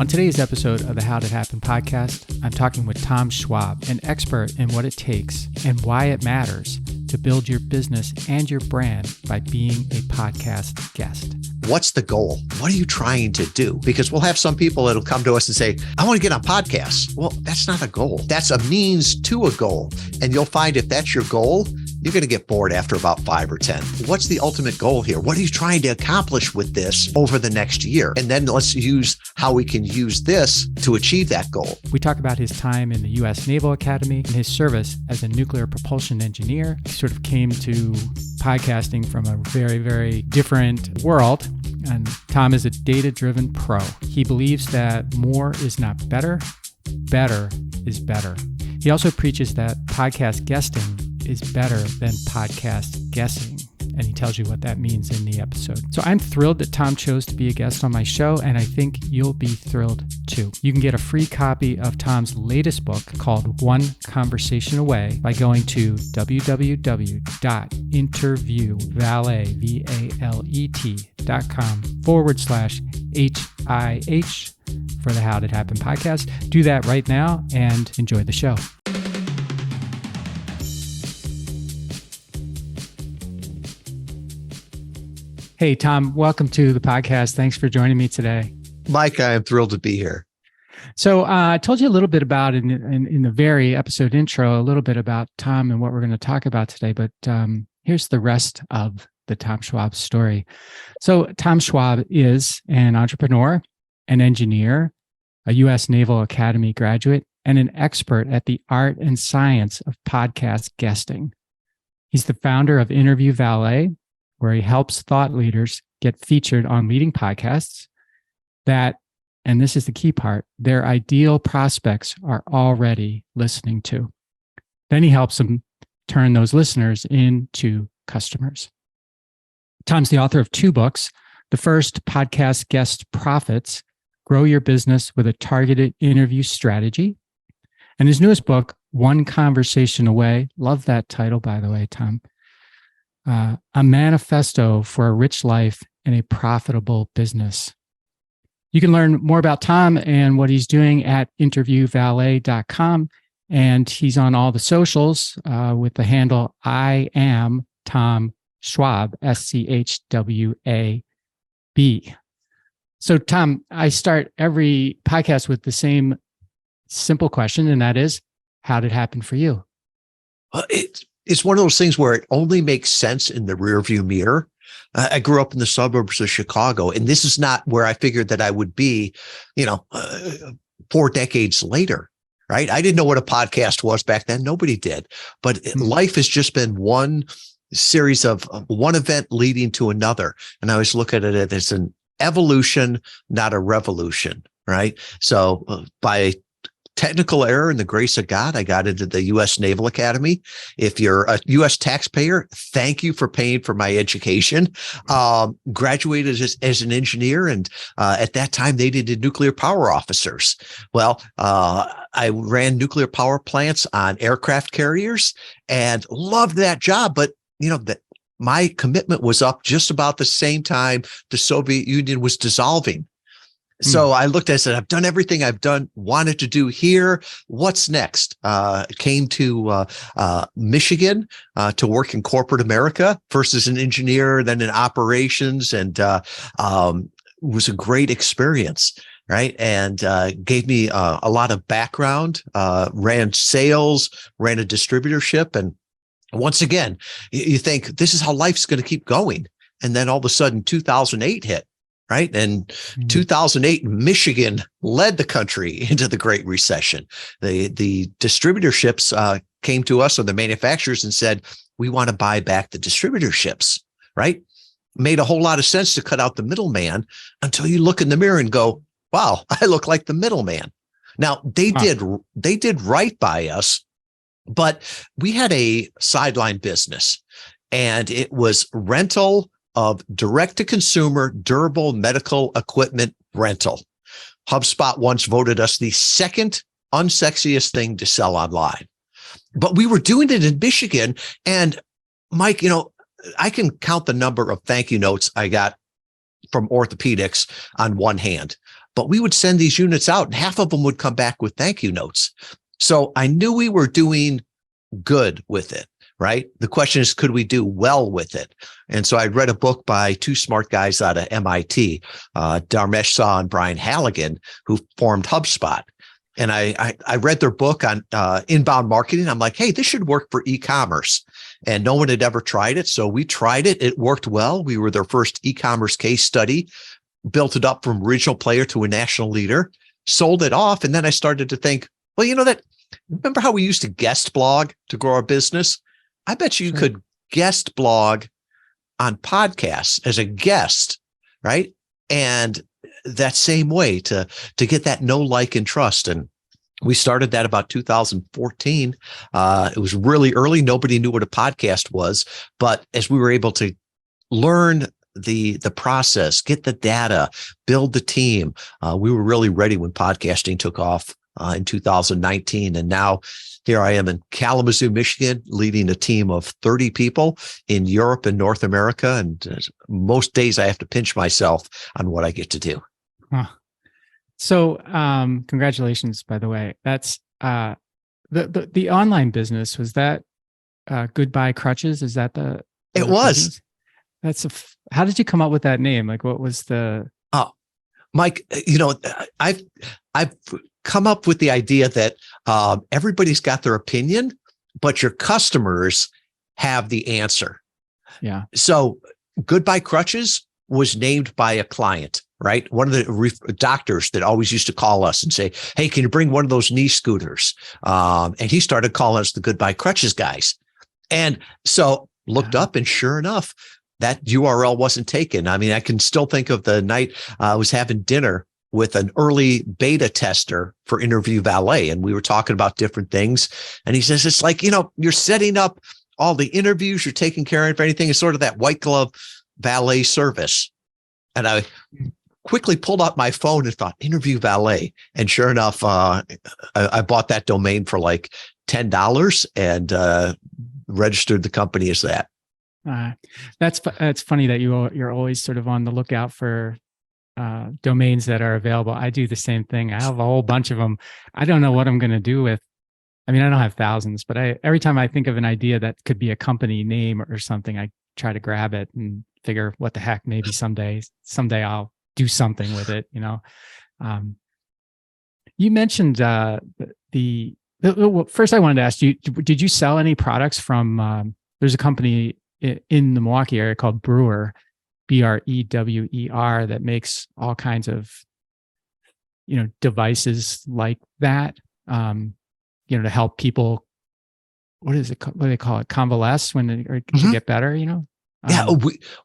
On today's episode of the How Did It Happen podcast, I'm talking with Tom Schwab, an expert in what it takes and why it matters to build your business and your brand by being a podcast guest. What's the goal? What are you trying to do? Because we'll have some people that'll come to us and say, I want to get on podcasts. Well, that's not a goal. That's a means to a goal. And you'll find if that's your goal, you're going to get bored after about 5 or 10. What's the ultimate goal here? What are you trying to accomplish with this over the next year? And then let's use how we can use this to achieve that goal. We talk about his time in the U.S. Naval Academy and his service as a nuclear propulsion engineer. He sort of came to podcasting from a very, very different world. And Tom is a data-driven pro. He believes that more is not better, better is better. He also preaches that podcast guesting is better than podcast guessing. And he tells you what that means in the episode. So I'm thrilled that Tom chose to be a guest on my show, and I think you'll be thrilled too. You can get a free copy of Tom's latest book called One Conversation Away by going to www.interviewvalet.com/HIH for the How Did It Happen podcast. Do that right now and enjoy the show. Hey, Tom, welcome to the podcast. Thanks for joining me today. Mike, I am thrilled to be here. So I told you a little bit about in the very episode intro, a little bit about Tom and what we're going to talk about today. But here's the rest of the Tom Schwab story. So Tom Schwab is an entrepreneur, an engineer, a U.S. Naval Academy graduate, and an expert at the art and science of podcast guesting. He's the founder of Interview Valet, where he helps thought leaders get featured on leading podcasts that, and this is the key part, their ideal prospects are already listening to. Then he helps them turn those listeners into customers. Tom's the author of 2 books. The first, Podcast Guest Profits, Grow Your Business with a Targeted Interview Strategy. And his newest book, One Conversation Away, love that title, by the way, Tom. A manifesto for a rich life and a profitable business. You can learn more about Tom and what he's doing at interviewvalet.com. And he's on all the socials with the handle I am Tom Schwab, SCHWAB. So Tom, I start every podcast with the same simple question, and that is, how did it happen for you? Well, it's one of those things where it only makes sense in the rearview mirror. I grew up in the suburbs of Chicago, and this is not where I figured that I would be, 4 decades later, right? I didn't know what a podcast was back then. Nobody did. But life has just been one series of one event leading to another. And I always look at it as an evolution, not a revolution, right? So by technical error and the grace of God, I got into the U.S. Naval Academy. If you're a U.S. taxpayer, thank you for paying for my education. Graduated as an engineer, and at that time they needed nuclear power officers. Well, I ran nuclear power plants on aircraft carriers and loved that job. But my commitment was up just about the same time the Soviet Union was dissolving. So I looked at it and said, I've done everything I've wanted to do here. What's next? Came to Michigan to work in corporate America, first as an engineer, then in operations, and was a great experience, right? And gave me a lot of background, ran sales, ran a distributorship. And once again, you think this is how life's going to keep going. And then all of a sudden, 2008 hit. Right. And 2008, Michigan led the country into the Great Recession. The distributorships came to us, or the manufacturers, and said, we want to buy back the distributorships. Right. Made a whole lot of sense to cut out the middleman until you look in the mirror and go, wow, I look like the middleman. Now, they did right by us, but we had a sideline business, and it was rental of direct-to-consumer durable medical equipment rental. HubSpot once voted us the second unsexiest thing to sell online. But we were doing it in Michigan. And Mike, I can count the number of thank you notes I got from orthopedics on one hand. but we would send these units out and half of them would come back with thank you notes. So I knew we were doing good with it, right? The question is, could we do well with it? And so I read a book by two smart guys out of MIT, Dharmesh Shah and Brian Halligan, who formed HubSpot. And I read their book on inbound marketing. I'm like, hey, this should work for e-commerce. And no one had ever tried it. So we tried it. It worked well. We were their first e-commerce case study, built it up from regional player to a national leader, sold it off. And then I started to think, well, remember how we used to guest blog to grow our business? I bet you could guest blog on podcasts as a guest, right? And that same way to get that know, like, and trust. And we started that about 2014. It was really early. Nobody knew what a podcast was. But as we were able to learn the process, get the data, build the team, we were really ready when podcasting took off in 2019. And now here I am in Kalamazoo, Michigan, leading a team of 30 people in Europe and North America. And most days I have to pinch myself on what I get to do. Huh. So, congratulations, by the way. That's the online business. Was that Goodbye Crutches? Is that the It was. Business? How did you come up with that name? Like, what was the? Mike, I've come up with the idea that everybody's got their opinion, but your customers have the answer. Yeah. So Goodbye Crutches was named by a client, right? One of the doctors that always used to call us and say, hey, can you bring one of those knee scooters? And he started calling us the Goodbye Crutches guys. And so looked up, and sure enough, that URL wasn't taken. I mean, I can still think of the night I was having dinner with an early beta tester for Interview Valet, and we were talking about different things. And he says, it's like, you're setting up all the interviews, you're taking care of everything. It's sort of that white glove valet service. And I quickly pulled out my phone and thought, Interview Valet. And sure enough, I bought that domain for like $10 and registered the company as that. That's funny that you're always sort of on the lookout for domains that are available. I do the same thing. I have a whole bunch of them. I don't know what I'm going to do with. I mean, I don't have thousands, but every time I think of an idea that could be a company name or something, I try to grab it and figure what the heck, maybe someday I'll do something with it. You mentioned well, first I wanted to ask you, did you sell any products from, there's a company in the Milwaukee area called Brewer, Brewer, that makes all kinds of, devices like that, to help people. What is it? What do they call it? Convalesce to get better, Yeah,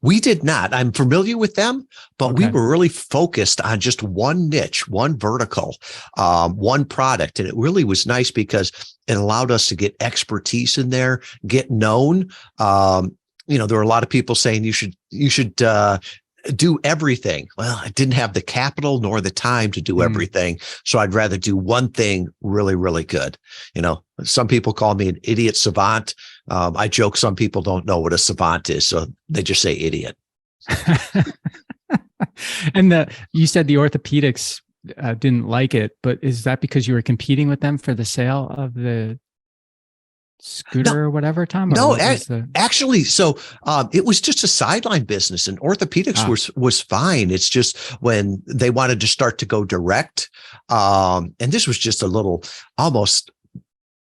we did not. I'm familiar with them, but we were really focused on just one niche, one vertical, one product. And it really was nice because it allowed us to get expertise in there, get known. There were a lot of people saying you should do everything. Well, I didn't have the capital nor the time to do everything. So I'd rather do one thing really, really good. Some people call me an idiot savant. I joke some people don't know what a savant is, so they just say idiot. And you said the orthopedics didn't like it, but is that because you were competing with them for the sale of the scooter or whatever, Tom? No, actually, so it was just a sideline business, and orthopedics was fine. It's just when they wanted to start to go direct, and this was just a little almost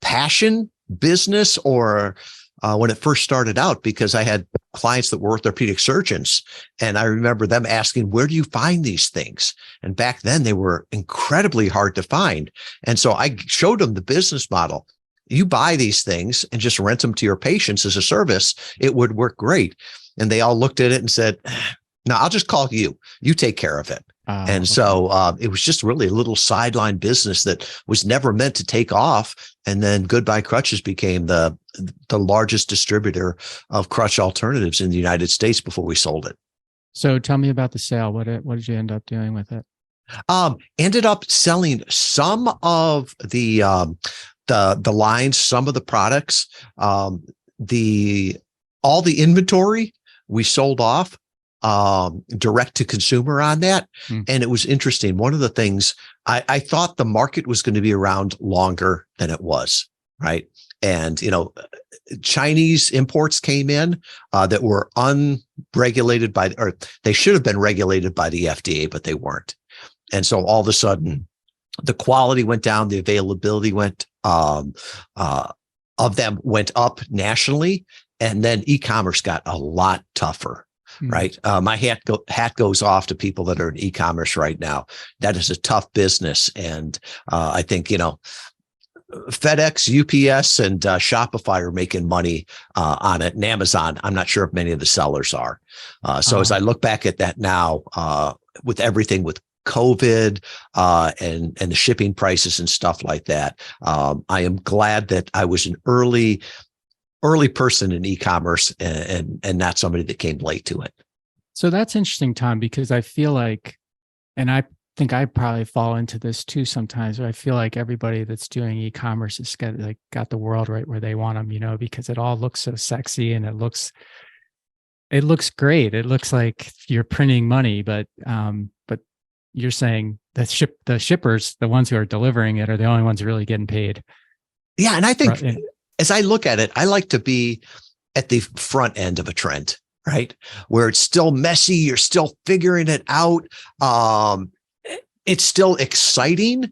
passion business, or when it first started out, because I had clients that were orthopedic surgeons, and I remember them asking, where do you find these things? And back then they were incredibly hard to find. And so I showed them the business model. You buy these things and just rent them to your patients as a service. It would work great. And they all looked at it and said, no, I'll just call you. You take care of it. So it was just really a little sideline business that was never meant to take off. And then Goodbye Crutches became the largest distributor of crutch alternatives in the United States before we sold it. So tell me about the sale. What did you end up doing with it? Ended up selling some of the lines, some of the products, all the inventory we sold off. direct to consumer on that. Hmm. And it was interesting. One of the things I thought the market was going to be around longer than it was, right? And, Chinese imports came in that were unregulated or they should have been regulated by the FDA, but they weren't. And so all of a sudden, the quality went down, the availability went of them went up nationally, and then e-commerce got a lot tougher. Right. My hat goes off to people that are in e-commerce right now. That is a tough business. And I think, FedEx, UPS, and Shopify are making money on it. And Amazon, I'm not sure if many of the sellers are. So as I look back at that now, with everything with COVID and the shipping prices and stuff like that, I am glad that I was an early person in e-commerce and not somebody that came late to it. So that's interesting, Tom, because I feel like, and I think I probably fall into this too sometimes, where I feel like everybody that's doing e-commerce has got the world right where they want them, because it all looks so sexy and it looks great. It looks like you're printing money, but you're saying the shippers, the ones who are delivering it, are the only ones really getting paid. Yeah. And I think as I look at it, I like to be at the front end of a trend, right? Where it's still messy. You're still figuring it out. It's still exciting.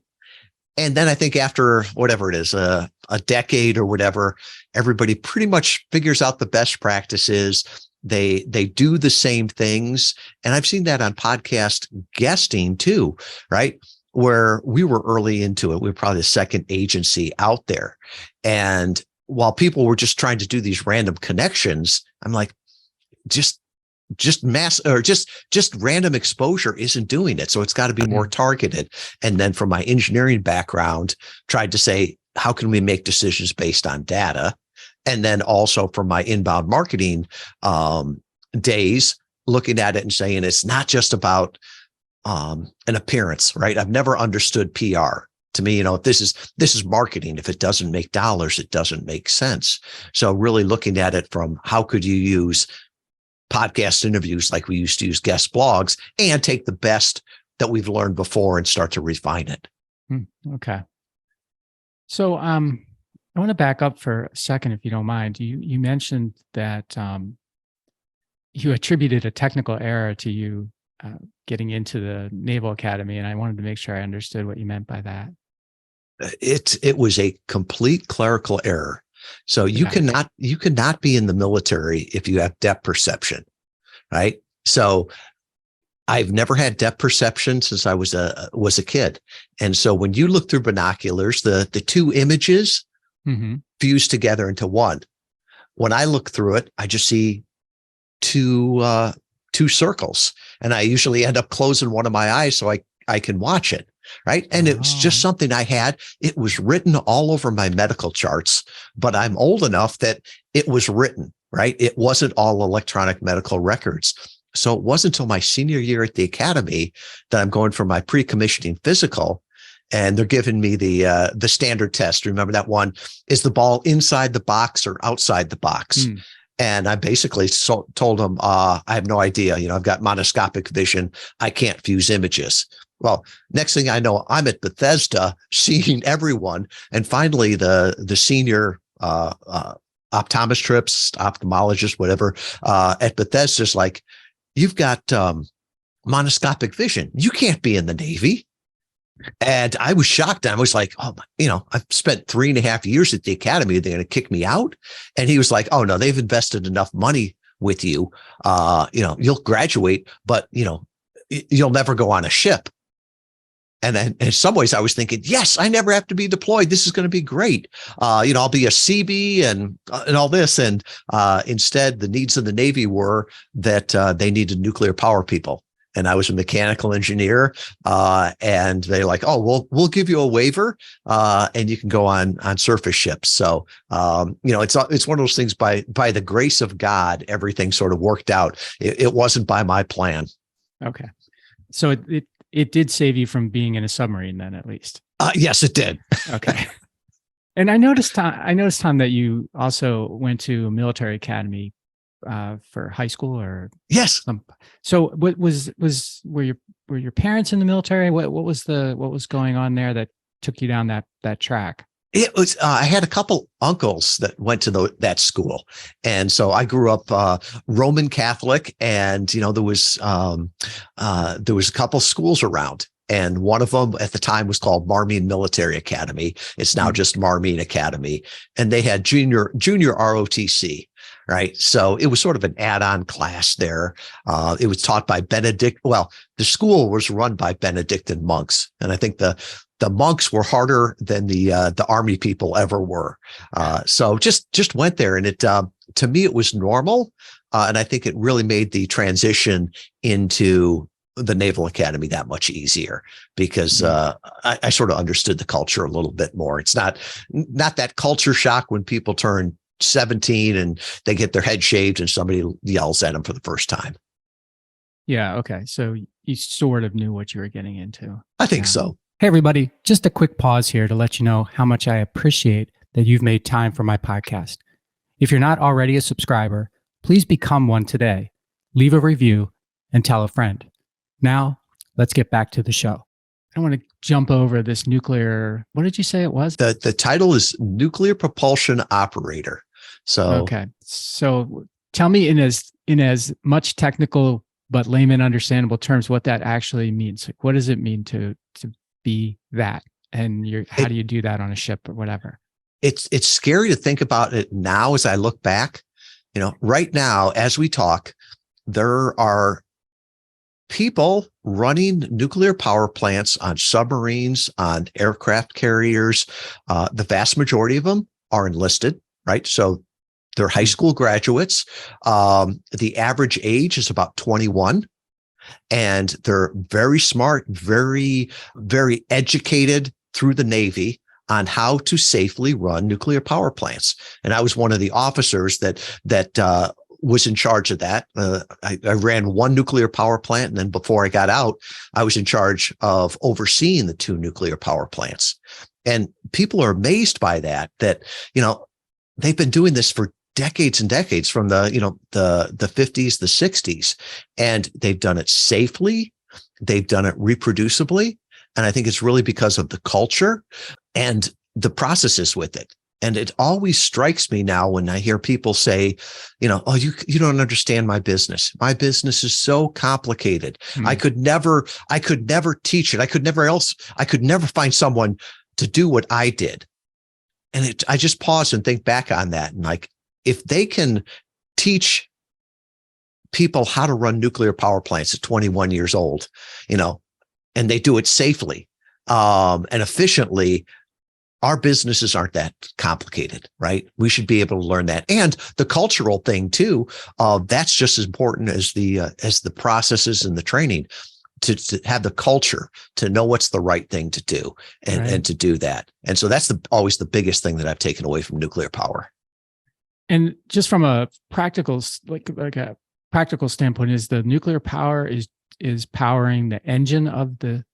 And then I think after whatever it is, a decade or whatever, everybody pretty much figures out the best practices. They do the same things. And I've seen that on podcast guesting too, right? Where we were early into it. We were probably the second agency out there. And while people were just trying to do these random connections, I'm like, just mass or just random exposure isn't doing it. So it's got to be more targeted. And then from my engineering background, tried to say, how can we make decisions based on data? And then also from my inbound marketing days, looking at it and saying, it's not just about an appearance, right? I've never understood PR. To me, this is marketing. If it doesn't make dollars, it doesn't make sense. So really looking at it from how could you use podcast interviews like we used to use guest blogs and take the best that we've learned before and start to refine it. Okay. So I want to back up for a second, if you don't mind. You mentioned that you attributed a technical error to you getting into the Naval Academy, and I wanted to make sure I understood what you meant by that. It was a complete clerical error. So you cannot be in the military if you have depth perception, right? So I've never had depth perception since I was a kid. And so when you look through binoculars, the two images fuse together into one. When I look through it, I just see two circles, and I usually end up closing one of my eyes so I can watch it. Right. And it was just something I had. It was written all over my medical charts, but I'm old enough that it was written, right? It wasn't all electronic medical records. So it wasn't until my senior year at the academy that I'm going for my pre-commissioning physical, and they're giving me the standard test. Remember that one? Is the ball inside the box or outside the box? And I basically told them, I have no idea. I've got monoscopic vision. I can't fuse images. Well, next thing I know, I'm at Bethesda seeing everyone. And finally, the senior ophthalmologist, whatever, at Bethesda's like, you've got monoscopic vision. You can't be in the Navy. And I was shocked. I was like, I've spent 3.5 years at the academy. They're going to kick me out. And he was like, oh, no, they've invested enough money with you. You'll graduate, but, you'll never go on a ship. And then in some ways I was thinking, yes, I never have to be deployed. This is going to be great. I'll be a CB and all this. And instead, the needs of the Navy were that they needed nuclear power people. And I was a mechanical engineer. And they're like, oh, we'll give you a waiver and you can go on surface ships. So, it's one of those things by the grace of God, everything sort of worked out. It wasn't by my plan. Okay. So it did save you from being in a submarine then, at least. Yes, it did. Okay. And I noticed, Tom, that you also went to a military academy for high school or Yes. So what were your parents in the military? What was going on there that took you down that track? It was, I had a couple uncles that went to that school. And so I grew up, Roman Catholic, and, there was a couple schools around. And one of them at the time was called Marmion Military Academy. It's now just Marmion Academy. And they had junior ROTC, right? So it was sort of an add-on class there. It was taught by the school was run by Benedictine monks. And I think the monks were harder than the army people ever were. So just went there, and it to me it was normal, and I think it really made the transition into the Naval Academy that much easier, because I sort of understood the culture a little bit more. It's not that culture shock when people turn 17 and they get their head shaved and somebody yells at them for the first time. Yeah. Okay. So you sort of knew what you were getting into. I think so. Hey, everybody, just a quick pause here to let you know how much I appreciate that you've made time for my podcast. If you're not already a subscriber, please become one today. Leave a review and tell a friend. Now, let's get back to the show. I want to jump over this nuclear. What did you say it was? The title is Nuclear Propulsion Operator. So okay. So tell me in as much technical but layman understandable terms what that actually means. Like, what does it mean to be that? And how do you do that on a ship or whatever? It's scary to think about it now as I look back. Right now, as we talk, there are people running nuclear power plants on submarines, on aircraft carriers. The vast majority of them are enlisted, right? So they're high school graduates. The average age is about 21. And they're very smart, very, very educated through the Navy on how to safely run nuclear power plants. And I was one of the officers that was in charge of that. I ran one nuclear power plant, and then before I got out, I was in charge of overseeing the 2 nuclear power plants. And people are amazed by that they've been doing this for decades and decades, from the 50s, the 60s, and they've done it safely. They've done it reproducibly. And I think it's really because of the culture and the processes with it. And it always strikes me now when I hear people say, oh, you don't understand my business. My business is so complicated. I could never teach it. I could never find someone to do what I did. And I just pause and think back on that. And like, if they can teach people how to run nuclear power plants at 21 years old, and they do it safely and efficiently, our businesses aren't that complicated, right? We should be able to learn that. And the cultural thing too, that's just as important as the processes and the training, to have the culture, to know what's the right thing to do and to do that. And so that's always the biggest thing that I've taken away from nuclear power. And just from a practical, like a practical standpoint, is the nuclear power is powering the engine of the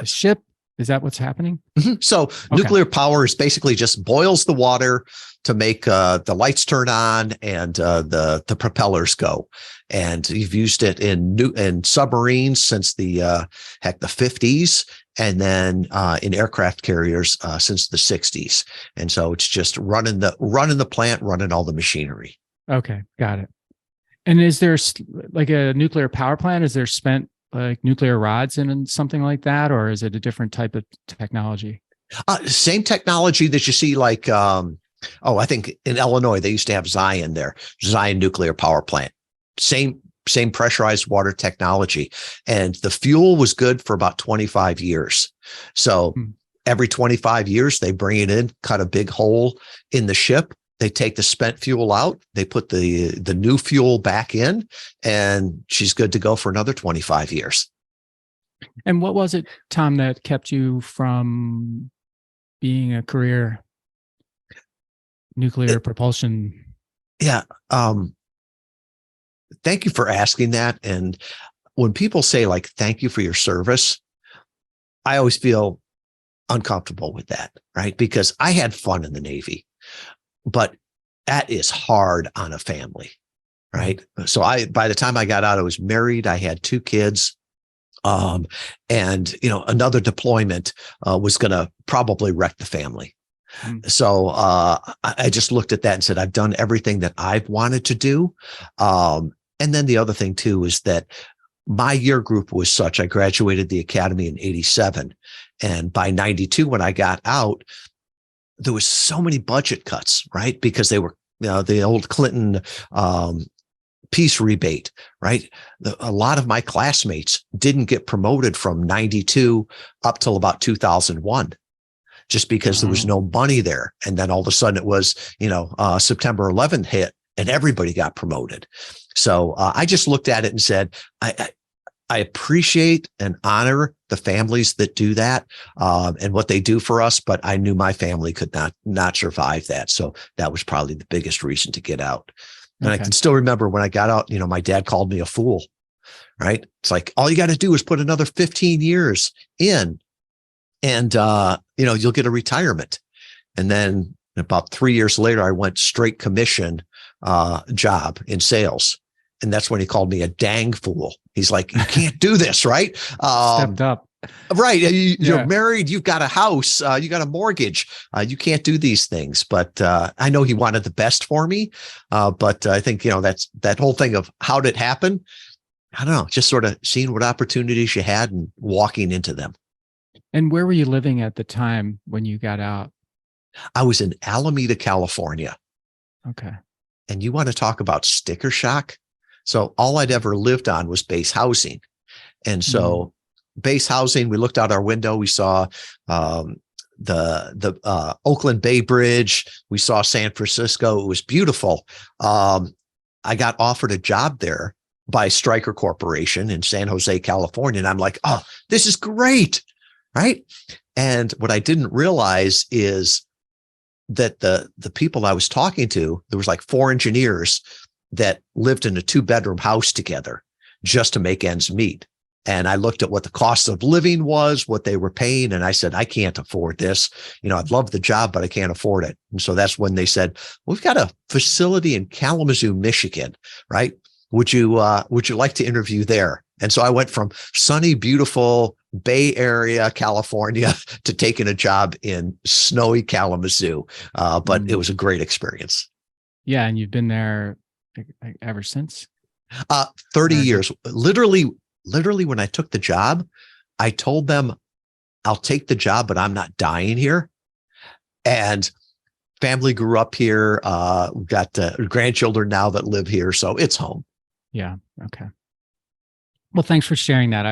ship? Is that what's happening? Mm-hmm. So nuclear power is basically just boils the water to make the lights turn on and the propellers go. And you've used it in submarines since the 50s, and then in aircraft carriers since the 60s. And so it's just running the plant, running all the machinery. Okay, got it. And is there like a nuclear power plant? Is there spent like nuclear rods in something like that, or is it a different type of technology? Same technology that you see, like I think in Illinois they used to have Zion nuclear power plant. Same pressurized water technology, and the fuel was good for about 25 years. So every 25 years they bring it in, cut a big hole in the ship. They take the spent fuel out, they put the new fuel back in, and she's good to go for another 25 years. And what was it, Tom, that kept you from being a career nuclear propulsion? Yeah. Thank you for asking that. And when people say like, thank you for your service, I always feel uncomfortable with that, right? Because I had fun in the Navy. But that is hard on a family, right? So by the time I got out, I was married. I had 2 kids. And another deployment was going to probably wreck the family. So I just looked at that and said, I've done everything that I've wanted to do. And then the other thing too is that my year group was such, I graduated the academy in 87. And by 92, when I got out, there was so many budget cuts, right? Because they were, the old Clinton, peace rebate, right? A lot of my classmates didn't get promoted from 92 up till about 2001, just because there was no money there. And then all of a sudden it was, September 11th hit and everybody got promoted. So I just looked at it and said, I appreciate and honor the families that do that and what they do for us, but I knew my family could not survive that. So that was probably the biggest reason to get out. And I can still remember when I got out, my dad called me a fool, right? It's like, all you got to do is put another 15 years in and, you'll get a retirement. And then about 3 years later, I went straight commission job in sales. And that's when he called me a dang fool. He's like, you can't do this, right? Stepped up. Right. You're married. You've got a house. You got a mortgage. You can't do these things. But I know he wanted the best for me. But I think, that's that whole thing of how did it happen? I don't know, just sort of seeing what opportunities you had and walking into them. And where were you living at the time when you got out? I was in Alameda, California. Okay. And you want to talk about sticker shock? So all I'd ever lived on was base housing. And so base housing, we looked out our window, we saw the Oakland Bay Bridge, we saw San Francisco. It was beautiful. I got offered a job there by Stryker Corporation in San Jose, California. And I'm like, oh, this is great. Right. And what I didn't realize is that the people I was talking to, there was like 4 engineers that lived in a 2-bedroom house together just to make ends meet. And I looked at what the cost of living was, what they were paying. And I said, I can't afford this. I'd love the job, but I can't afford it. And so that's when they said, we've got a facility in Kalamazoo, Michigan, right? Would you like to interview there? And so I went from sunny, beautiful Bay Area, California to taking a job in snowy Kalamazoo. But it was a great experience. Yeah. And you've been there ever since? 30 years. Literally, when I took the job, I told them, I'll take the job, but I'm not dying here. And family grew up here. We've got grandchildren now that live here. So it's home. Yeah. Okay. Well, thanks for sharing that.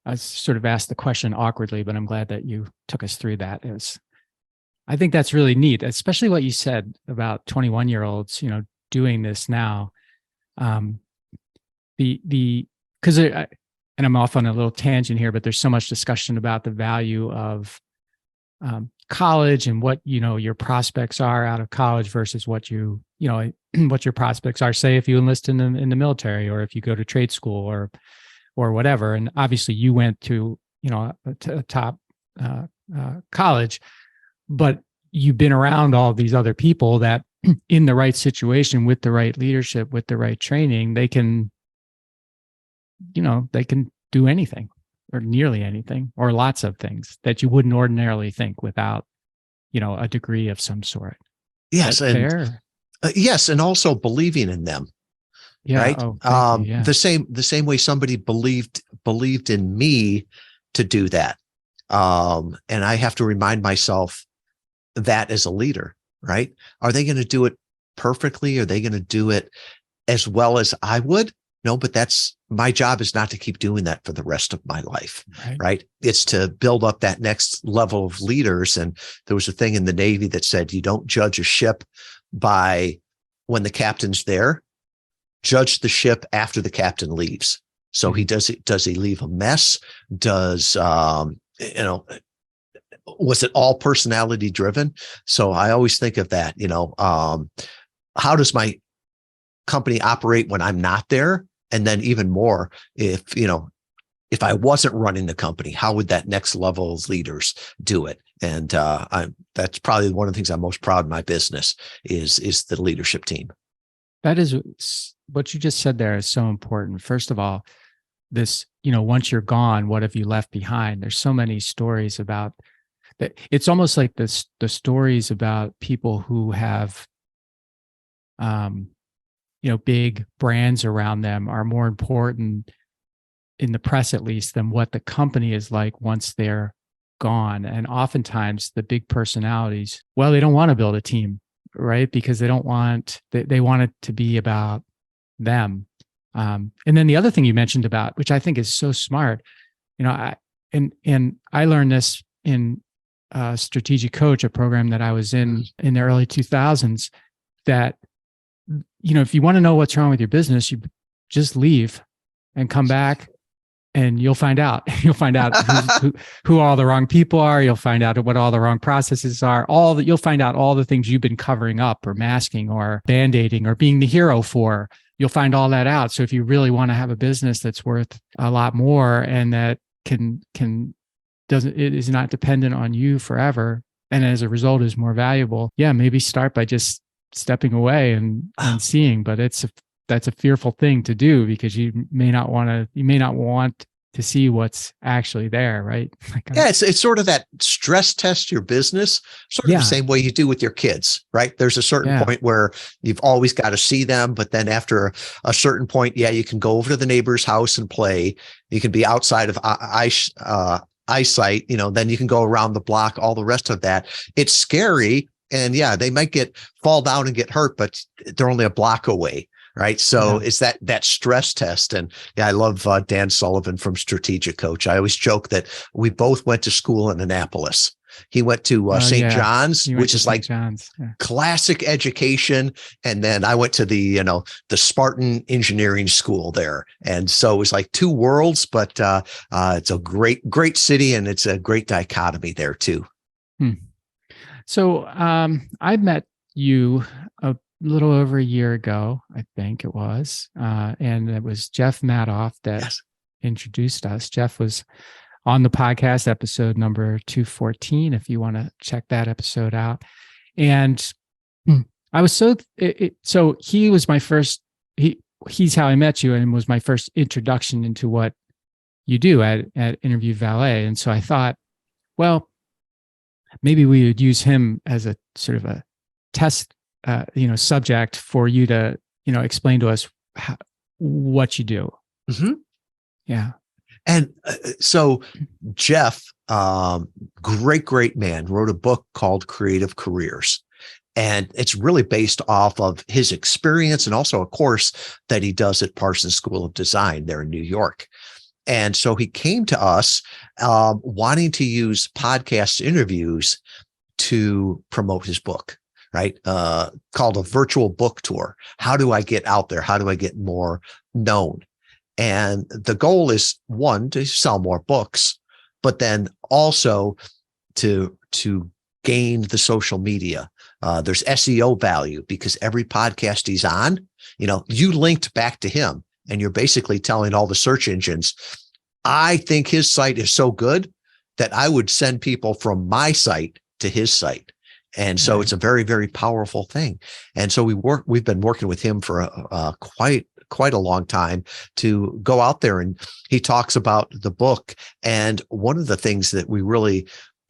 I sort of asked the question awkwardly, but I'm glad that you took us through that. I think that's really neat, especially what you said about 21-year-olds, doing this now. Because and I'm off on a little tangent here, but there's so much discussion about the value of college and what your prospects are out of college versus what what your prospects are, say if you enlist in the military or if you go to trade school or whatever. And obviously you went to a top college, but you've been around all these other people that in the right situation with the right leadership, with the right training, they can do anything or nearly anything or lots of things that you wouldn't ordinarily think without, a degree of some sort. Yes. Yes. And also believing in them. Yeah. Right. Oh, yeah. The same way somebody believed in me to do that. And I have to remind myself that as a leader, right? Are they going to do it perfectly? Are they going to do it as well as I would? No, but that's my job is not to keep doing that for the rest of my life, right? It's to build up that next level of leaders. And there was a thing in the Navy that said, you don't judge a ship by when the captain's there, judge the ship after the captain leaves. So does he leave a mess? Was it all personality driven? So I always think of that, how does my company operate when I'm not there? And then even more, if I wasn't running the company, how would that next level of leaders do it? And that's probably one of the things I'm most proud of my business is the leadership team. That is what you just said there is so important. First of all, this, once you're gone, what have you left behind? There's so many stories about that. It's almost like the stories about people who have, big brands around them are more important in the press, at least, than what the company is like once they're gone. And oftentimes the big personalities, well, they don't want to build a team, right? Because they don't want, they want it to be about them. And then the other thing you mentioned about, which I think is so smart, I learned this in Strategic Coach, a program that I was in the early 2000s, that, if you want to know what's wrong with your business, you just leave and come back and you'll find out. You'll find out who all the wrong people are. You'll find out what all the wrong processes are. You'll find out all the things you've been covering up or masking or band-aiding or being the hero for. You'll find all that out. So if you really want to have a business that's worth a lot more and that it is not dependent on you forever, and as a result is more valuable, maybe start by just stepping away and seeing. But that's a fearful thing to do, because you may not want to see what's actually there, right? It's sort of that stress test your business, sort of the same way you do with your kids, right? There's a certain point where you've always got to see them, but then after a certain point, you can go over to the neighbor's house and play. You can be outside of eyesight, then you can go around the block, all the rest of that. It's scary. And they might fall down and get hurt, but they're only a block away. Right. So it's that stress test. And I love Dan Sullivan from Strategic Coach. I always joke that we both went to school in Annapolis. He went to St. John's, which is like classic education. And then I went to the Spartan engineering school there. And so it was like two worlds, but it's a great city, and it's a great dichotomy there too. So I met you a little over a year ago, I think it was, and it was Jeff Madoff that introduced us. Jeff was on the podcast, episode number 214, if you want to check that episode out. And I was so he was my first, he's how I met you, and was my first introduction into what you do at Interview Valet. And so I thought, well, maybe we would use him as a sort of a test, subject for you to, explain to us what you do. Mm-hmm. Yeah. And so Jeff, great man, wrote a book called Creative Careers. And it's really based off of his experience, and also a course that he does at Parsons School of Design there in New York. And so he came to us wanting to use podcast interviews to promote his book, right? Called a virtual book tour. How do I get out there? How do I get more known? And the goal is, one, to sell more books, but then also to gain the social media. There's SEO value, because every podcast he's on, you linked back to him. And you're basically telling all the search engines, I think his site is so good that I would send people from my site to his site. And so it's a very, very powerful thing. And so we've been working with him for quite a long time to go out there, and he talks about the book. And one of the things that we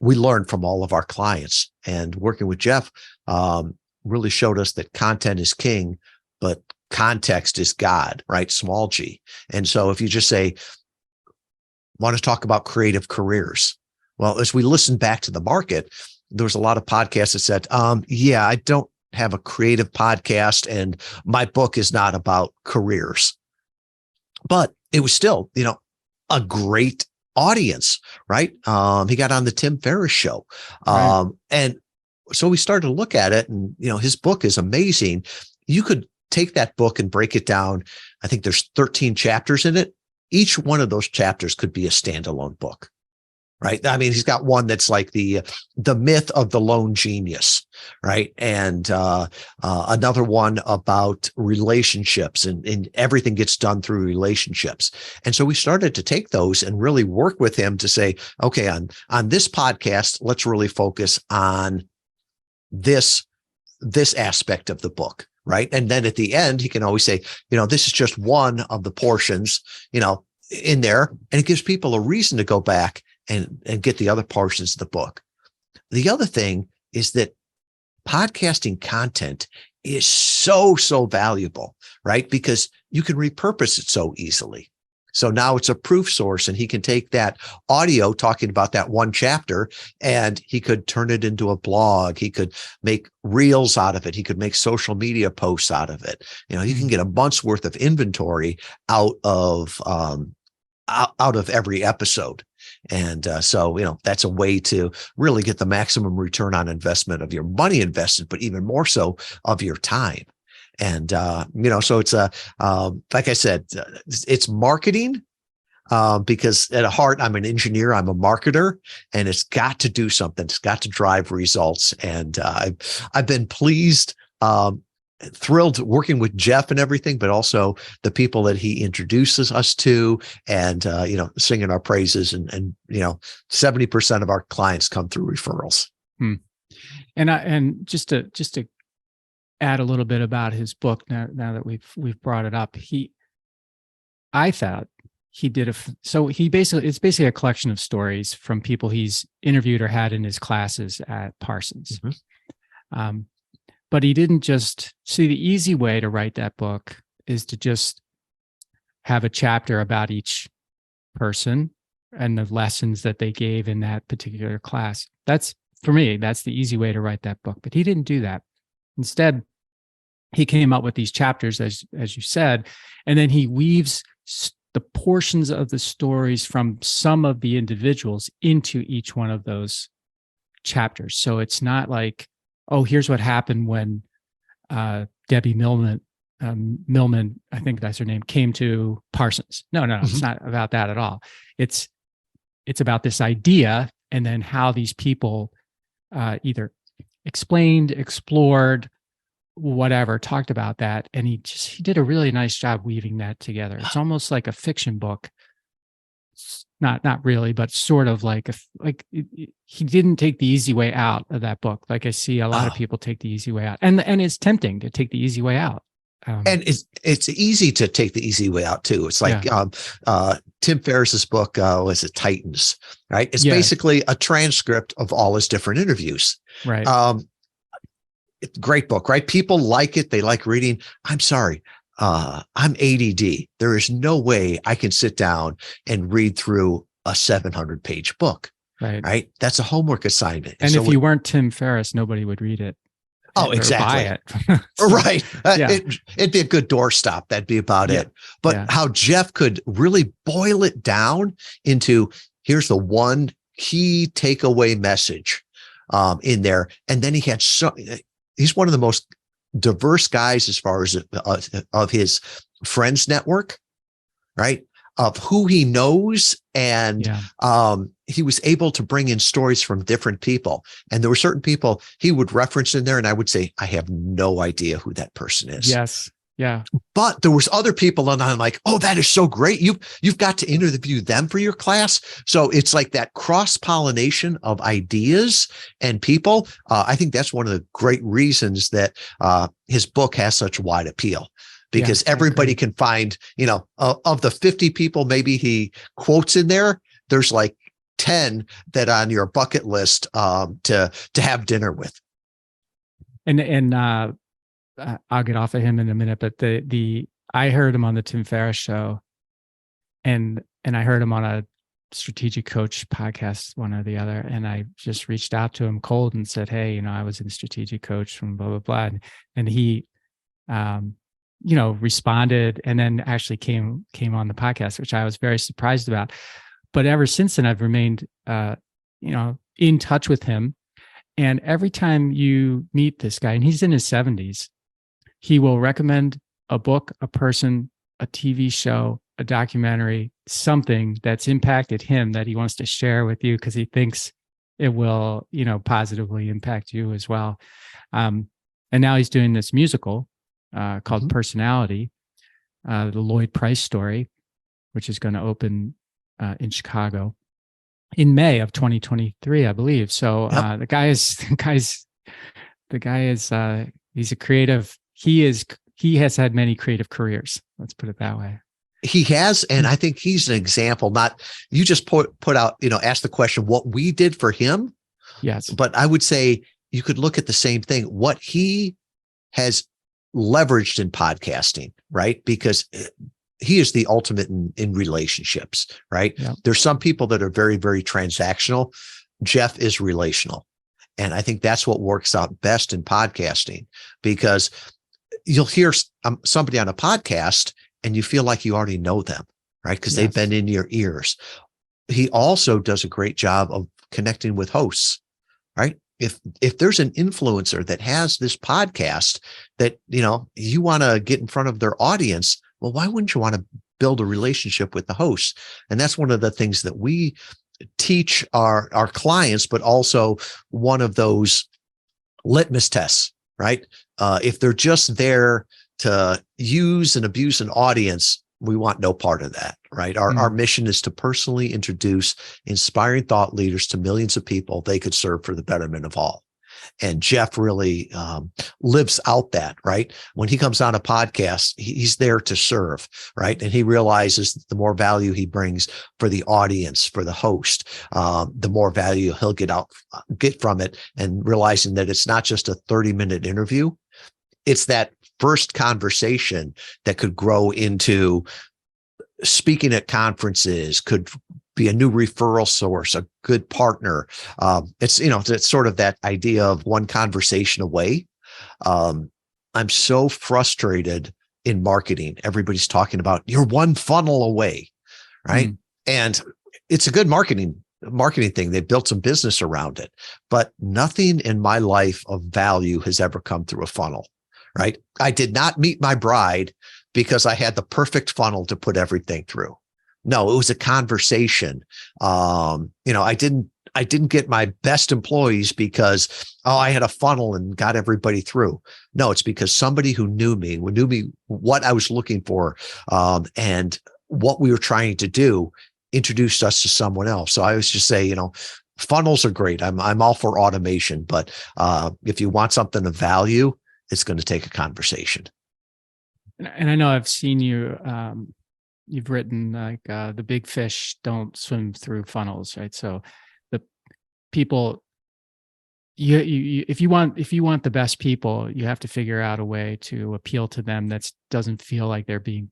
learned from all of our clients, and working with Jeff really showed us that content is king, but context is God, right? Small g. And so if you just say, want to talk about creative careers, well, as we listen back to the market, there was a lot of podcasts that said, I don't have a creative podcast, and my book is not about careers. But it was still, a great audience, right? He got on the Tim Ferriss show. Right. And so we started to look at it, and, his book is amazing. You could take that book and break it down. I think there's 13 chapters in it. Each one of those chapters could be a standalone book, right? I mean, he's got one that's like the myth of the lone genius, right? And another one about relationships, and everything gets done through relationships. And so we started to take those and really work with him to say, okay, on this podcast, let's really focus on this aspect of the book. right? And then at the end, he can always say, this is just one of the portions, in there. And it gives people a reason to go back and get the other portions of the book. The other thing is that podcasting content is so valuable, right? Because you can repurpose it so easily. So now it's a proof source, and he can take that audio talking about that one chapter and he could turn it into a blog. He could make reels out of it. He could make social media posts out of it. You can get a month's worth of inventory out of every episode. And so, that's a way to really get the maximum return on investment of your money invested, but even more so of your time. And, so it's like I said, it's marketing, because at heart, I'm an engineer, I'm a marketer, and it's got to do something. It's got to drive results. And I've been pleased, thrilled working with Jeff and everything, but also the people that he introduces us to, and, singing our praises, and 70% of our clients come through referrals. And just to add a little bit about his book, now that we've brought it up, I thought he did it's basically a collection of stories from people he's interviewed or had in his classes at Parsons. But he didn't just see the easy way to write that book is to just have a chapter about each person and the lessons that they gave in that particular class. For me, that's the easy way to write that book. But he didn't do that. Instead, he came up with these chapters, as you said, and then he weaves the portions of the stories from some of the individuals into each one of those chapters. So it's not like, oh, here's what happened when Debbie Millman, I think that's her name, came to Parsons. No, it's not about that at all. It's about this idea, and then how these people either explained, explored, whatever, talked about that. And he did a really nice job weaving that together. It's almost like a fiction book. Not really, but sort of like he didn't take the easy way out of that book. Like I see a lot of people take the easy way out, and it's tempting to take the easy way out. And it's easy to take the easy way out too. It's like Tim Ferriss's book, was it Titans? Right. It's basically a transcript of all his different interviews. Right. It's a great book, right? People like it. They like reading. I'm sorry. I'm ADD. There is no way I can sit down and read through a 700-page book. Right. That's a homework assignment. And so if you weren't Tim Ferriss, nobody would read it. Oh, exactly. Buy it. So, right. It'd be a good doorstop. That'd be about it. But how Jeff could really boil it down into, here's the one key takeaway message in there. And then he's one of the most diverse guys as far as of his friends network, right? Of who he knows. And he was able to bring in stories from different people. And there were certain people he would reference in there, and I would say, I have no idea who that person is. Yes. Yeah. But there was other people, and I'm like, oh, that is so great. You've got to interview them for your class. So it's like that cross-pollination of ideas and people. I think that's one of the great reasons that his book has such wide appeal, because everybody can find, of the 50 people maybe he quotes in there, there's like 10 that on your bucket list to have dinner with. And I'll get off of him in a minute, but I heard him on the Tim Ferriss show, and I heard him on a Strategic Coach podcast, one or the other. And I just reached out to him cold and said, hey, I was in Strategic Coach from blah, blah, blah. And he, responded, and then actually came on the podcast, which I was very surprised about. But ever since then, I've remained, in touch with him. And every time you meet this guy, and he's in his 70s, he will recommend a book, a person, a TV show, a documentary, something that's impacted him that he wants to share with you because he thinks it will, positively impact you as well. And now he's doing this musical called Personality, the Lloyd Price story, which is going to open in Chicago in May of 2023, I believe. So the guy is he's a creative he has had many creative careers. Let's put it that way. He has, and I think he's an example. Not you just put out, ask the question what we did for him. Yes, but I would say you could look at the same thing. What he has leveraged in podcasting, right? Because he is the ultimate in relationships, right? Yeah. There's some people that are very, very transactional. Jeff is relational. And I think that's what works out best in podcasting, because you'll hear somebody on a podcast and you feel like you already know them, right? Because they've been in your ears. He also does a great job of connecting with hosts, right? If there's an influencer that has this podcast that, you want to get in front of their audience, well, why wouldn't you want to build a relationship with the host? And that's one of the things that we teach our clients, but also one of those litmus tests, right? If they're just there to use and abuse an audience, we want no part of that, right? Our mission is to personally introduce inspiring thought leaders to millions of people they could serve for the betterment of all. And Jeff really lives out that, right? When he comes on a podcast, he's there to serve, right? And he realizes that the more value he brings for the audience, for the host, the more value he'll get from it, and realizing that it's not just a 30-minute interview. It's that first conversation that could grow into speaking at conferences, could be a new referral source, a good partner. It's sort of that idea of one conversation away. I'm so frustrated in marketing. Everybody's talking about you're one funnel away, right? And it's a good marketing thing. They built some business around it, but nothing in my life of value has ever come through a funnel, right? I did not meet my bride because I had the perfect funnel to put everything through. No, it was a conversation. I didn't get my best employees because, I had a funnel and got everybody through. No, it's because somebody who knew me what I was looking for, and what we were trying to do, introduced us to someone else. So I always just say, funnels are great. I'm all for automation, but if you want something of value, it's going to take a conversation. And I know I've seen you, you've written like the big fish don't swim through funnels, right? So the people, if you want the best people, you have to figure out a way to appeal to them that doesn't feel like they're being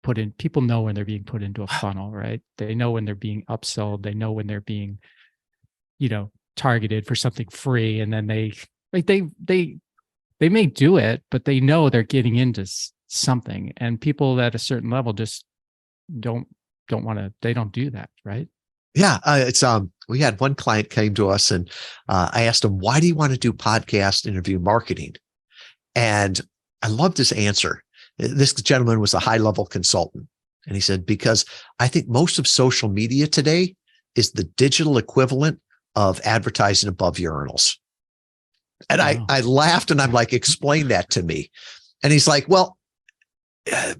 put in. People know when they're being put into a funnel, right? They know when they're being upsold. They know when they're being, targeted for something free, and then they may do it, but they know they're getting into something. And people at a certain level just don't want to. They don't do that, right? Yeah, we had one client came to us, and I asked him, "Why do you want to do podcast interview marketing?" And I loved his answer. This gentleman was a high-level consultant, and he said, "Because I think most of social media today is the digital equivalent of advertising above urinals." And I laughed, and I'm like, "Explain that to me." And he's like, "Well,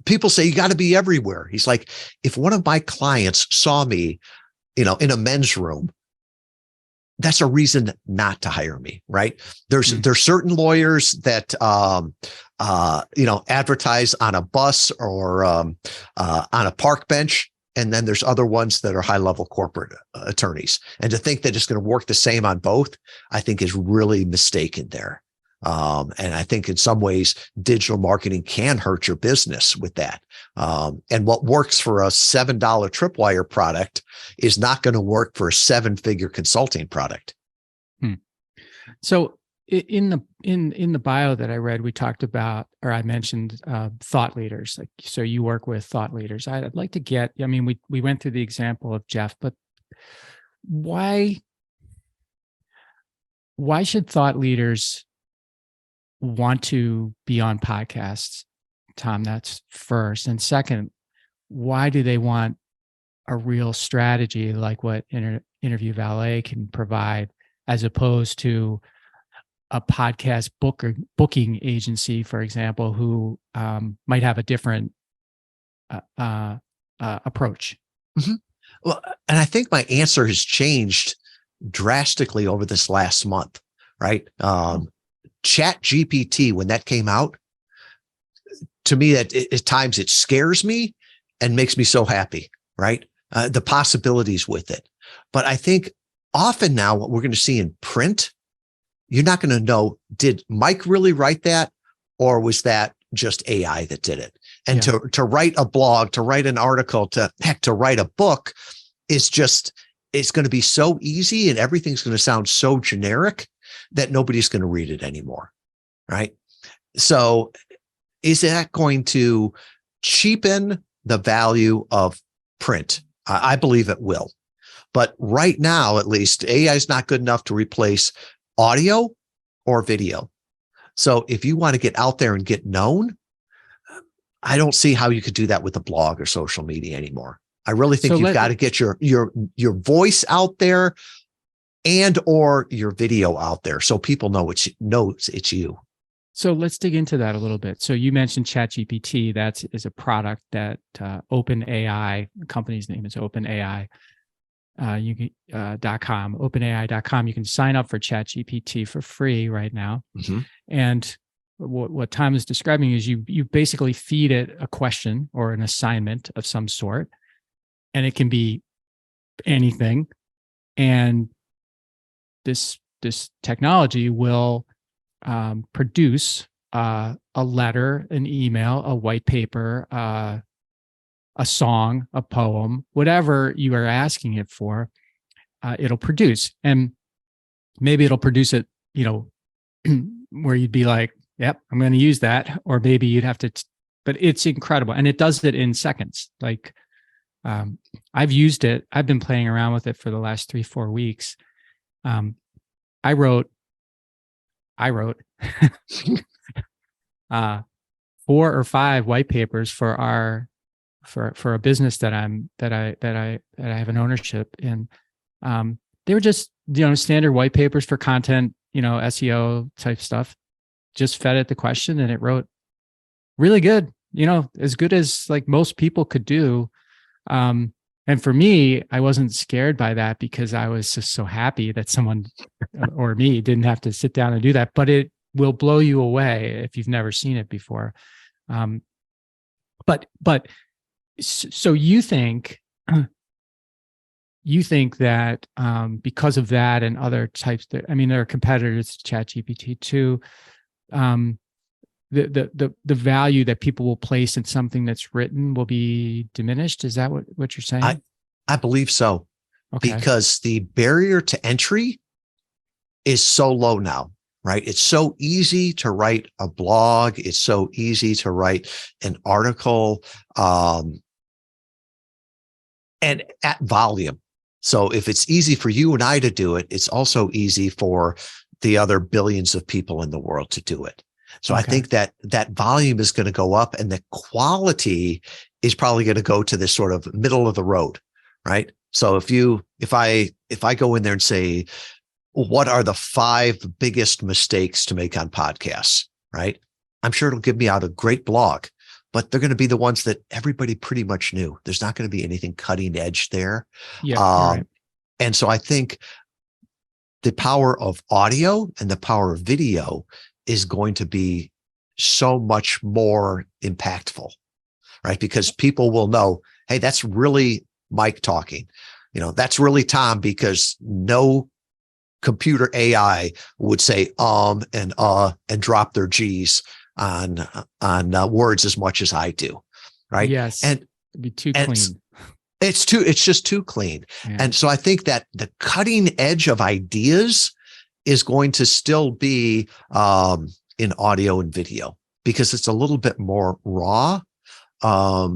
people say you got to be everywhere." He's like, "If one of my clients saw me, in a men's room, that's a reason not to hire me, right?" There's certain lawyers that advertise on a bus or on a park bench, and then there's other ones that are high-level corporate attorneys. And to think that it's going to work the same on both, I think is really mistaken there. And I think in some ways, digital marketing can hurt your business with that. And what works for a $7 tripwire product is not going to work for a 7-figure consulting product. So in the bio that I read, we talked about, or I mentioned thought leaders. Like, so you work with thought leaders. I'd like to get, we went through the example of Jeff, but why should thought leaders want to be on podcasts, Tom? That's first. And second, why do they want a real strategy like what Interview Valet can provide, as opposed to a podcast booking agency, for example, who might have a different approach? Mm-hmm. Well, and I think my answer has changed drastically over this last month, right? Chat GPT, when that came out, to me, that at times it scares me and makes me so happy, right? The possibilities with it. But I think often now what we're going to see in print, you're not going to know, did Mike really write that? Or was that just AI that did it? And to write a blog, to write an article, to write a book is just, it's going to be so easy and everything's going to sound so generic that nobody's going to read it anymore. Right. So is that going to cheapen the value of print? I believe it will. But right now, at least, AI is not good enough to replace audio or video. So if you want to get out there and get known, I don't see how you could do that with a blog or social media anymore. I really think you've got to get your voice out there and or your video out there so people knows it's you. So let's dig into that a little bit. So you mentioned ChatGPT. That is a product that OpenAI, the company's name is OpenAI. .com, OpenAI.com. You can sign up for ChatGPT for free right now. Mm-hmm. And what Tom is describing is you basically feed it a question or an assignment of some sort, and it can be anything. And this technology will produce a letter, an email, a white paper, a song, a poem, whatever you are asking it for, it'll produce. And maybe it'll produce it, where you'd be like, yep, I'm going to use that. Or maybe you'd have to, but it's incredible. And it does it in seconds. Like I've used it. I've been playing around with it for the last 3-4 weeks. I wrote 4 or 5 white papers for for a business that I have an ownership in. They were just, standard white papers for content, SEO type stuff. Just fed it the question and it wrote really good, as good as like most people could do. And for me, I wasn't scared by that because I was just so happy that someone or me didn't have to sit down and do that, but it will blow you away if you've never seen it before. But so you think that because of that and other types, there are competitors to ChatGPT too. The value that people will place in something that's written will be diminished. Is that what you're saying? I believe so. Okay. Because the barrier to entry is so low now, right? It's so easy to write a blog. It's so easy to write an article, and at volume. So if it's easy for you and I to do it, it's also easy for the other billions of people in the world to do it. So okay. I think that volume is going to go up and the quality is probably going to go to this sort of middle of the road, right? So if I go in there and say, what are the 5 biggest mistakes to make on podcasts, right? I'm sure it'll give me out a great blog, but they're going to be the ones that everybody pretty much knew. There's not going to be anything cutting edge there. Yeah, right. And so I think the power of audio and the power of video is going to be so much more impactful, right? Because people will know, hey, that's really Mike talking. That's really Tom, because no computer AI would say and drop their G's on words as much as I do, right? Yes, and it'd be too clean. It's just too clean. Yeah. And so I think that the cutting edge of ideas is going to still be in audio and video because it's a little bit more raw. I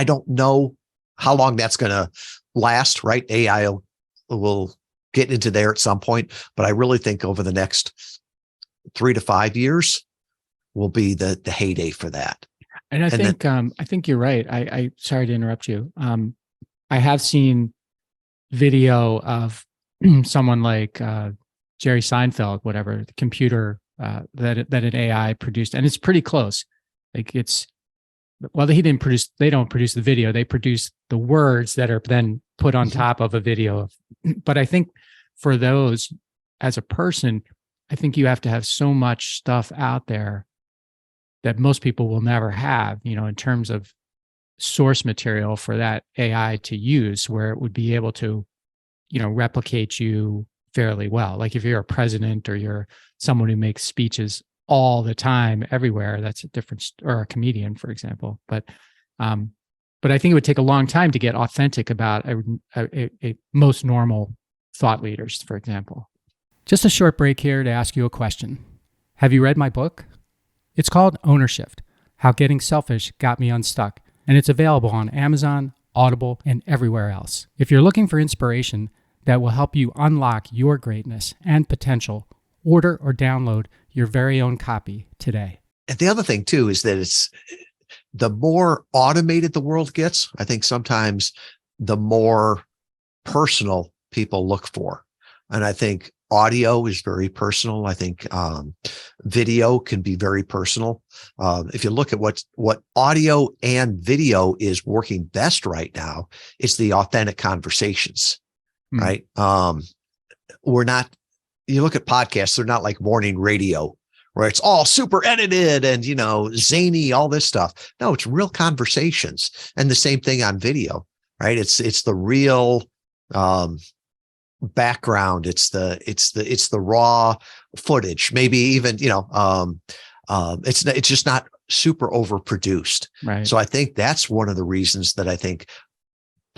don't know how long that's going to last, right? AI will get into there at some point, but I really think over the next 3 to 5 years will be the heyday for that. And I think you're right. I sorry to interrupt you. I have seen video of someone like Jerry Seinfeld, whatever, the computer that an AI produced, and it's pretty close. Like they don't produce the video, they produce the words that are then put on top of a video. But I think for those, as a person, I think you have to have so much stuff out there that most people will never have, in terms of source material for that AI to use, where it would be able to, replicate you fairly well. Like if you're a president or you're someone who makes speeches all the time, everywhere, that's a different, or a comedian, for example. But I think it would take a long time to get authentic about a most normal thought leaders, for example. Just a short break here to ask you a question. Have you read my book? It's called Ownership: How Getting Selfish Got Me Unstuck, and it's available on Amazon, Audible, and everywhere else. If you're looking for inspiration that will help you unlock your greatness and potential, order or download your very own copy today. And the other thing too is that it's the more automated the world gets, I think sometimes the more personal people look for. And I think audio is very personal. I think video can be very personal. If you look at what audio and video is working best right now, it's the authentic conversations, right? You look at podcasts, they're not like morning radio where it's all super edited and, zany, all this stuff. No, it's real conversations. And the same thing on video, right? It's the real background. It's the raw footage. Maybe even, it's just not super overproduced. Right. So I think that's one of the reasons that I think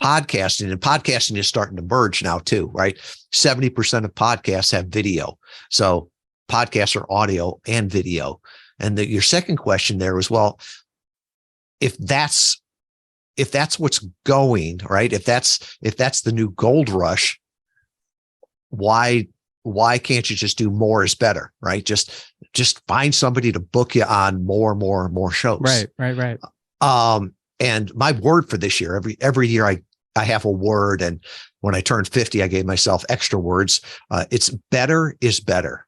podcasting is starting to merge now too, right? 70% of podcasts have video. So podcasts are audio and video. And your second question there was, well, if that's what's going, right? If that's the new gold rush, why can't you just do more is better, right? Just find somebody to book you on more shows. Right. And my word for this year, every year I have a word, and when I turned 50, I gave myself extra words. It's better is better.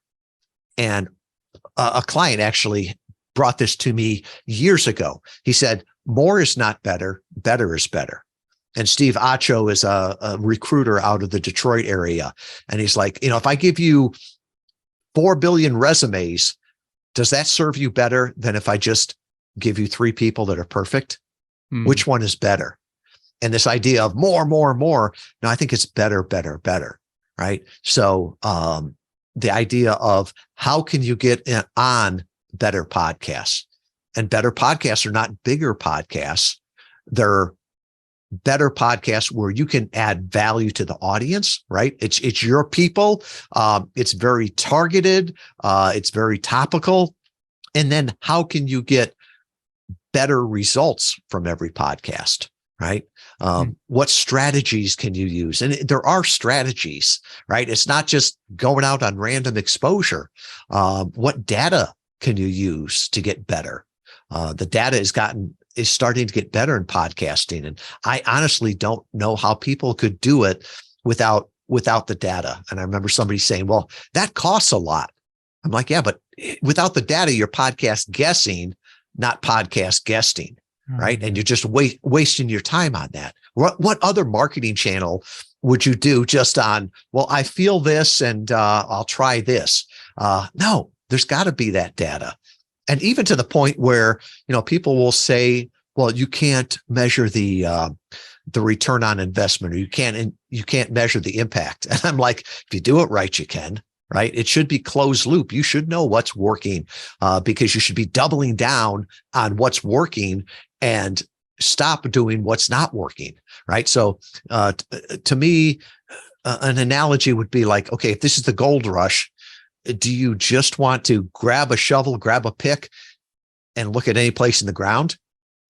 And a client actually brought this to me years ago. He said, more is not better, better is better. And Steve Acho is a recruiter out of the Detroit area. And he's like, if I give you 4 billion resumes, does that serve you better than if I just give you 3 people that are perfect? Which one is better? And this idea of more. No, I think it's better. Right. So the idea of how can you get on better podcasts, and better podcasts are not bigger podcasts. They're better podcasts where you can add value to the audience, right? It's your people. It's very targeted. It's very topical. And then how can you get better results from every podcast, right? What strategies can you use? And there are strategies, right? It's not just going out on random exposure. What data can you use to get better? The data is starting to get better in podcasting. And I honestly don't know how people could do it without the data. And I remember somebody saying, well, that costs a lot. I'm like, yeah, but without the data, you're podcast guessing, not podcast guesting. Right. And you're just wasting your time on that. What other marketing channel would you do just on, well, I feel this and I'll try this? No, there's got to be that data. And even to the point where, people will say, well, you can't measure the return on investment, or you can't measure the impact. And I'm like, if you do it right, you can. Right. It should be closed loop. You should know what's working because you should be doubling down on what's working and stop doing what's not working. Right. So to me, an analogy would be like, okay, if this is the gold rush, do you just want to grab a shovel, grab a pick, and look at any place in the ground?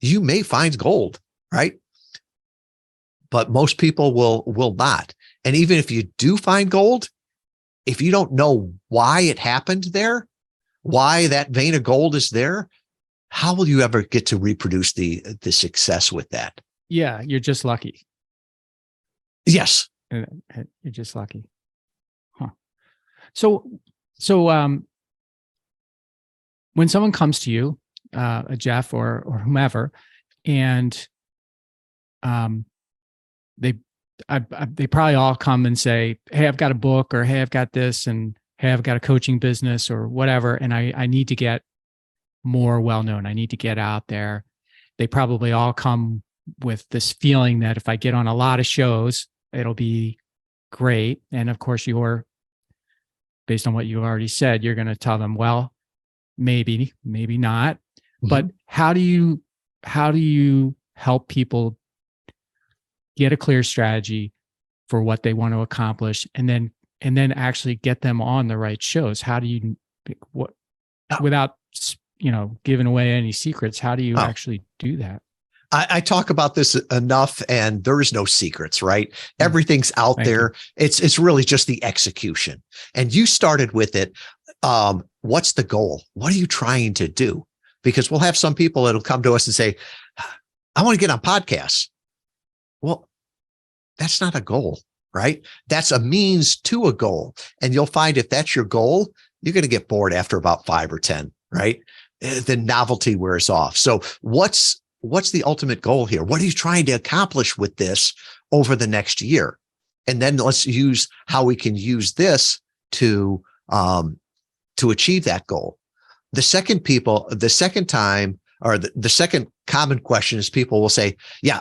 You may find gold, right? But most people will not. And even if you do find gold, if you don't know why it happened there, why that vein of gold is there, how will you ever get to reproduce the success with that? Yeah, you're just lucky. Yes. You're just lucky. Huh. So when someone comes to you, a Jeff or whomever, and they probably all come and say, hey, I've got a book, or hey, I've got this, and hey, I've got a coaching business or whatever, and I need to get more well-known. I need to get out there. They probably all come with this feeling that if I get on a lot of shows, it'll be great. And of course, based on what you already said, you're going to tell them, well, maybe not. Mm-hmm. But how do you help people get a clear strategy for what they want to accomplish, and then actually get them on the right shows? How do you, without giving away any secrets, how do you actually do that? I talk about this enough, and there is no secrets, right? Everything's out there. It's really just the execution. And you started with it. What's the goal? What are you trying to do? Because we'll have some people that'll come to us and say, I want to get on podcasts. Well, that's not a goal, right? That's a means to a goal. And you'll find if that's your goal, you're going to get bored after about 5 or 10, right? The novelty wears off. So what's the ultimate goal here? What are you trying to accomplish with this over the next year? And then let's use how we can use this to achieve that goal. The second common question is people will say, yeah,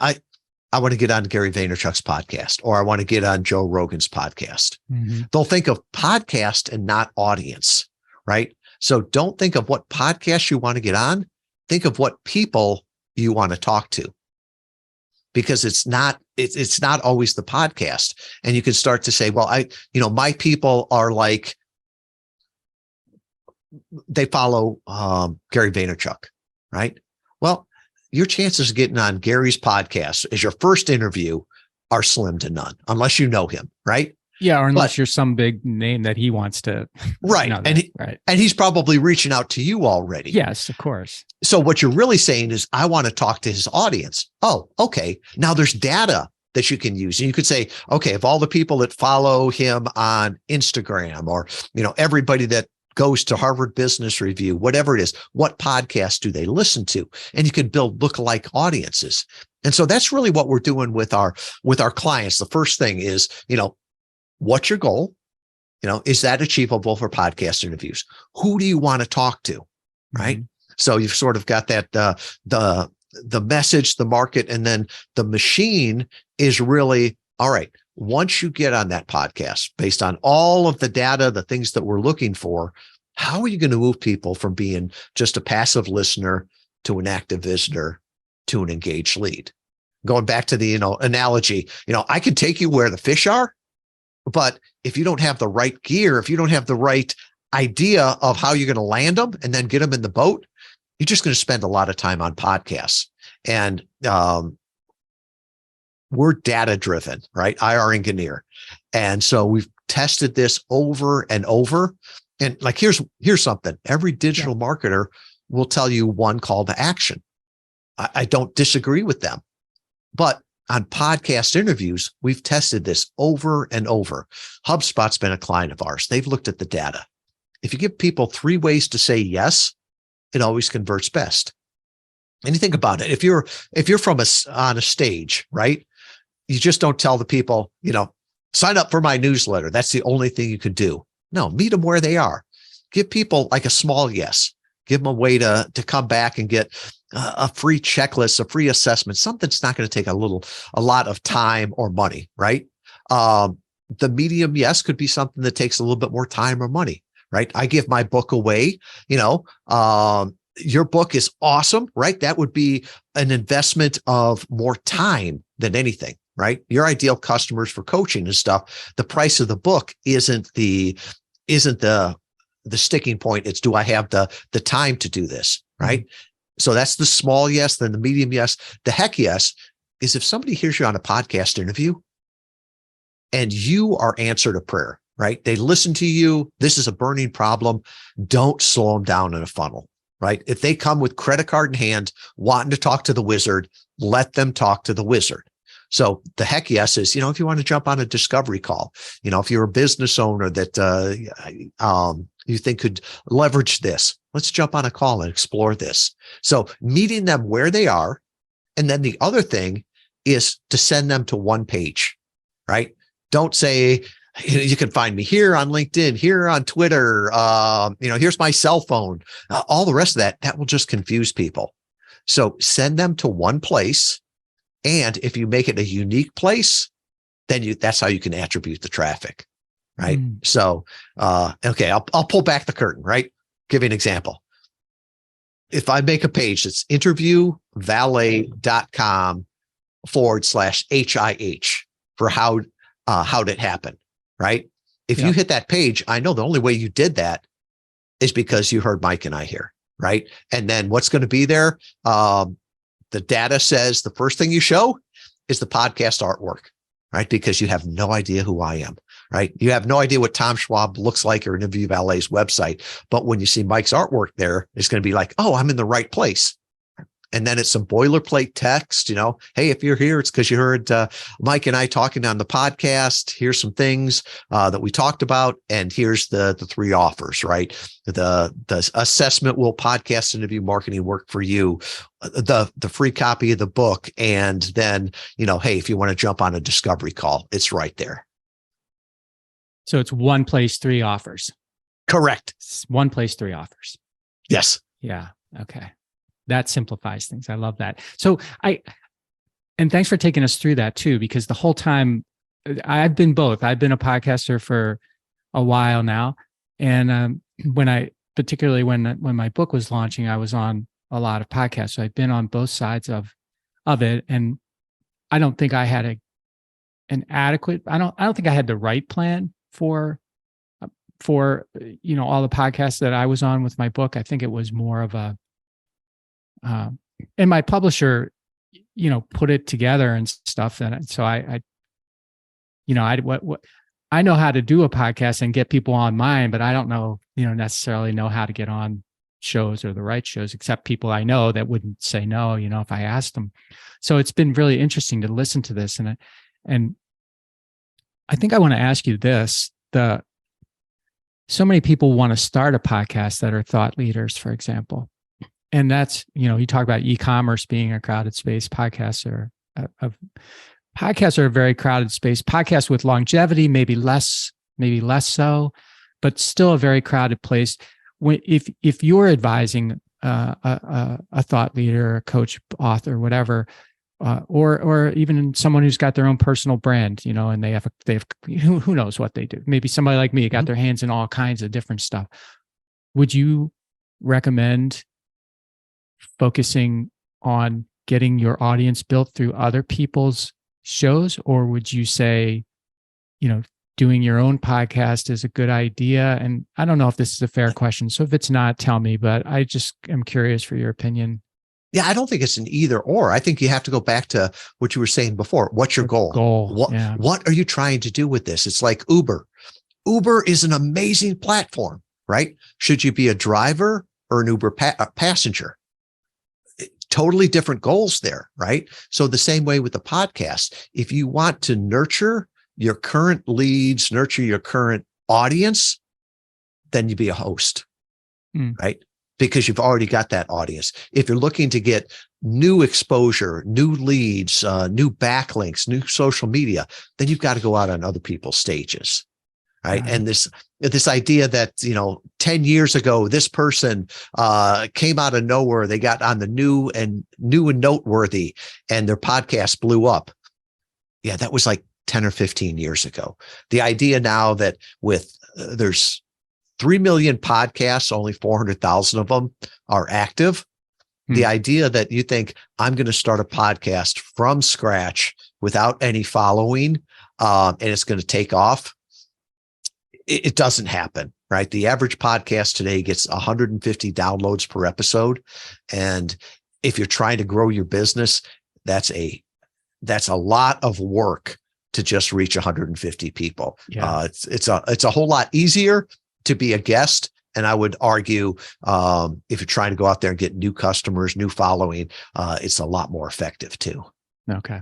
I want to get on Gary Vaynerchuk's podcast, or I want to get on Joe Rogan's podcast. Mm-hmm. They'll think of podcast and not audience, right? So don't think of what podcast you want to get on. Think of what people you want to talk to, because it's not always the podcast. And you can start to say, well, my people are like, they follow Gary Vaynerchuk, right? Well, your chances of getting on Gary's podcast as your first interview are slim to none, unless you know him, right? Yeah, or unless you're some big name that he wants to. Right. And he's probably reaching out to you already. Yes, of course. So what you're really saying is, I want to talk to his audience. Oh, okay. Now there's data that you can use. And you could say, okay, of all the people that follow him on Instagram, or, everybody that goes to Harvard Business Review, whatever it is, what podcasts do they listen to? And you can build lookalike audiences. And so that's really what we're doing with our clients. The first thing is, what's your goal? Is that achievable for podcast interviews? Who do you want to talk to? Right. Mm-hmm. So you've sort of got that, the message, the market, and then the machine is really, all right, once you get on that podcast, based on all of the data, the things that we're looking for, how are you going to move people from being just a passive listener to an active visitor to an engaged lead? Going back to the, analogy, I can take you where the fish are, but if you don't have the right gear, if you don't have the right idea of how you're going to land them and then get them in the boat, you're just going to spend a lot of time on podcasts. And we're data driven, right? IR engineer. And so we've tested this over and over. And like, here's something. Every digital marketer will tell you one call to action. I don't disagree with them. But on podcast interviews, we've tested this over and over. HubSpot's been a client of ours. They've looked at the data. If you give people 3 ways to say yes, it always converts best. And you think about it. If you're on a stage, right? You just don't tell the people, sign up for my newsletter. That's the only thing you can do. No, meet them where they are. Give people like a small yes. Give them a way to come back and get a free checklist, a free assessment, something that's not going to take a lot of time or money, right? The medium yes could be something that takes a little bit more time or money, right? I give my book away, your book is awesome, right? That would be an investment of more time than anything, right? Your ideal customers for coaching and stuff, the price of the book isn't the sticking point. It's, do I have the time to do this, right? Mm-hmm. So that's the small yes. Then the medium yes. The heck yes is if somebody hears you on a podcast interview and you are answered a prayer, right? They listen to you. This is a burning problem. Don't slow them down in a funnel, right? If they come with credit card in hand, wanting to talk to the wizard, let them talk to the wizard. So the heck yes is, if you want to jump on a discovery call, if you're a business owner that you think could leverage this, let's jump on a call and explore this. So meeting them where they are. And then the other thing is to send them to one page, right? Don't say, You can find me here on LinkedIn, here on Twitter. Here's my cell phone. All the rest of that will just confuse people. So send them to one place. And if you make it a unique place, then that's how you can attribute the traffic. Right. So, okay, I'll pull back the curtain, right? Give you an example. If I make a page that's interviewvalet.com/HIH for how did it happen, right? If you hit that page, I know the only way you did that is because you heard Mike and I here, right? And then what's going to be there? The data says the first thing you show is the podcast artwork, right? Because you have no idea who I am, right? You have no idea what Tom Schwab looks like or Interview Valet's website. But when you see Mike's artwork there, it's going to be like, oh, I'm in the right place. And then it's some boilerplate text, hey, if you're here, it's because you heard Mike and I talking on the podcast. Here's some things that we talked about. And here's the three offers, right? The assessment will podcast interview marketing work for you, the free copy of the book. And then, hey, if you want to jump on a discovery call, it's right there. So it's one place, three offers. Correct. It's one place, three offers. Yes. Yeah. Okay. That simplifies things. I love that. So and thanks for taking us through that too, because the whole time I've been both. I've been a podcaster for a while now. And particularly when my book was launching, I was on a lot of podcasts. So I've been on both sides of it. And I don't think I had an adequate, I don't think I had the right plan for all the podcasts that I was on with my book. I think it was more of and my publisher, put it together and stuff. And so I know how to do a podcast and get people on mine, but I don't know, necessarily know how to get on shows or the right shows, except people I know that wouldn't say no, if I asked them. So it's been really interesting to listen to this. And I think I want to ask you this, so many people want to start a podcast that are thought leaders, for example. And that's, you talk about e-commerce being a crowded space. Podcasts are a very crowded space. Podcasts with longevity, maybe less so, but still a very crowded place. If you're advising a thought leader, a coach, author, whatever, or even someone who's got their own personal brand, and they have who knows what they do. Maybe somebody like me got their hands in all kinds of different stuff. Would you recommend focusing on getting your audience built through other people's shows? Or would you say, doing your own podcast is a good idea? And I don't know if this is a fair question. So if it's not, tell me, but I just am curious for your opinion. Yeah, I don't think it's an either or. I think you have to go back to what you were saying before. What's your goal? What are you trying to do with this? It's like Uber. Uber is an amazing platform, right? Should you be a driver or an Uber passenger? Totally different goals there, right? So the same way with the podcast, if you want to nurture your current leads, nurture your current audience, then you be a host, right? Because you've already got that audience. If you're looking to get new exposure, new leads, new backlinks, new social media, then you've got to go out on other people's stages. Right. And this idea that, 10 years ago, this person came out of nowhere. They got on the new and noteworthy and their podcast blew up. Yeah, that was like 10 or 15 years ago. The idea now that there's 3 million podcasts, only 400,000 of them are active. The idea that you think I'm going to start a podcast from scratch without any following and it's going to take off. It doesn't happen, right? The average podcast today gets 150 downloads per episode. And if you're trying to grow your business, that's a lot of work to just reach 150 people. Yeah. It's a whole lot easier to be a guest. And I would argue, if you're trying to go out there and get new customers, new following, it's a lot more effective too. Okay.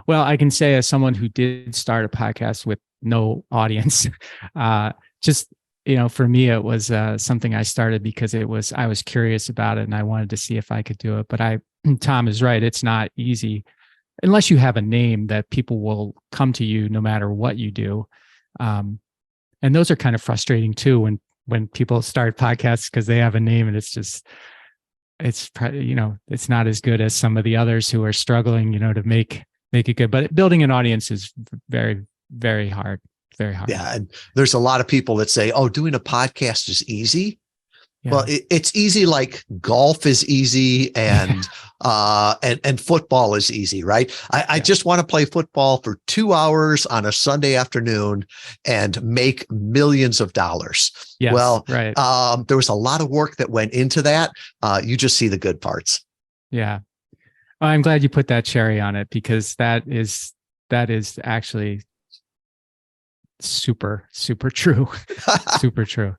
Well, I can say as someone who did start a podcast with no audience, for me, it was something I started because I was curious about it and I wanted to see if I could do it. But Tom is right. It's not easy unless you have a name that people will come to you no matter what you do. And those are kind of frustrating too when people start podcasts because they have a name and it's not as good as some of the others who are struggling, to make it good. But building an audience is very, very hard. Very hard. Yeah. And there's a lot of people that say, oh, doing a podcast is easy. Yeah. Well, it's easy, like golf is easy and football is easy, right? I just want to play football for 2 hours on a Sunday afternoon and make millions of dollars. Yes, well, right. There was a lot of work that went into that. You just see the good parts. Yeah. I'm glad you put that cherry on it, because that is actually super, super true. Super true.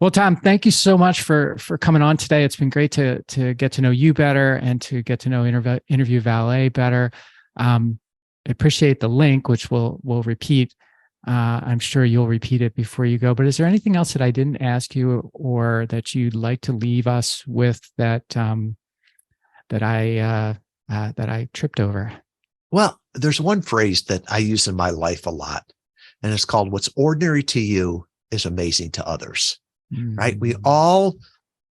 Well, Tom, thank you so much for coming on today. It's been great to get to know you better and to get to know Interview Valet better. I appreciate the link, which we'll repeat. I'm sure you'll repeat it before you go. But is there anything else that I didn't ask you or that you'd like to leave us with that I tripped over? Well, there's one phrase that I use in my life a lot, and it's called, "What's ordinary to you is amazing to others." Right? We all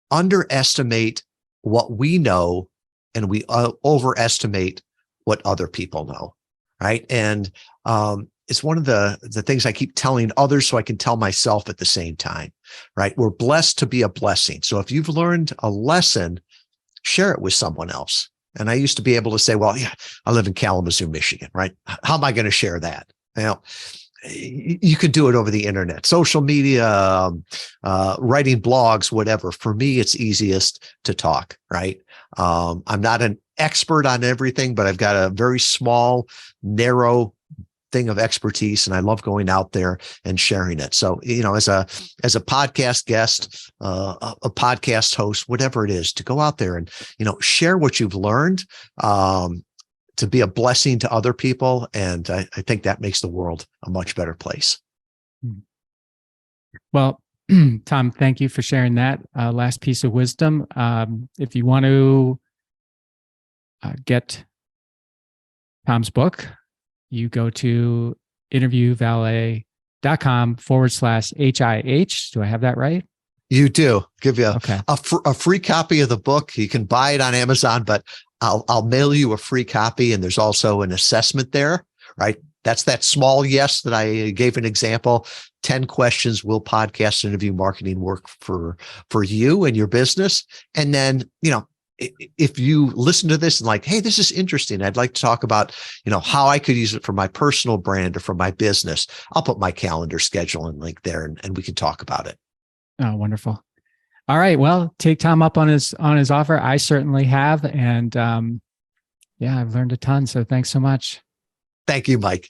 underestimate what we know, and we overestimate what other people know. Right? And it's one of the things I keep telling others so I can tell myself at the same time. Right? We're blessed to be a blessing. So if you've learned a lesson, share it with someone else. And I used to be able to say, well, yeah, I live in Kalamazoo, Michigan, right? How am I going to share that? You could do it over the internet, social media, writing blogs, whatever. For me, it's easiest to talk, right? I'm not an expert on everything, but I've got a very small, narrow thing of expertise, and I love going out there and sharing it. So, as a podcast guest, a podcast host, whatever it is, to go out there and, share what you've learned, to be a blessing to other people. And I think that makes the world a much better place. Well, Tom, thank you for sharing that last piece of wisdom. If you want to get Tom's book, you go to interviewvalet.com/HIH. Do I have that right? You do. Give you okay. a free copy of the book. You can buy it on Amazon, but I'll mail you a free copy. And there's also an assessment there, right? That's that small yes that I gave an example. 10 questions. Will podcast interview marketing work for you and your business? And then, if you listen to this and like, hey, this is interesting, I'd like to talk about, how I could use it for my personal brand or for my business, I'll put my calendar schedule and link there, and we can talk about it. Oh, wonderful. All right. Well, take Tom up on his offer. I certainly have. And I've learned a ton. So thanks so much. Thank you, Mike.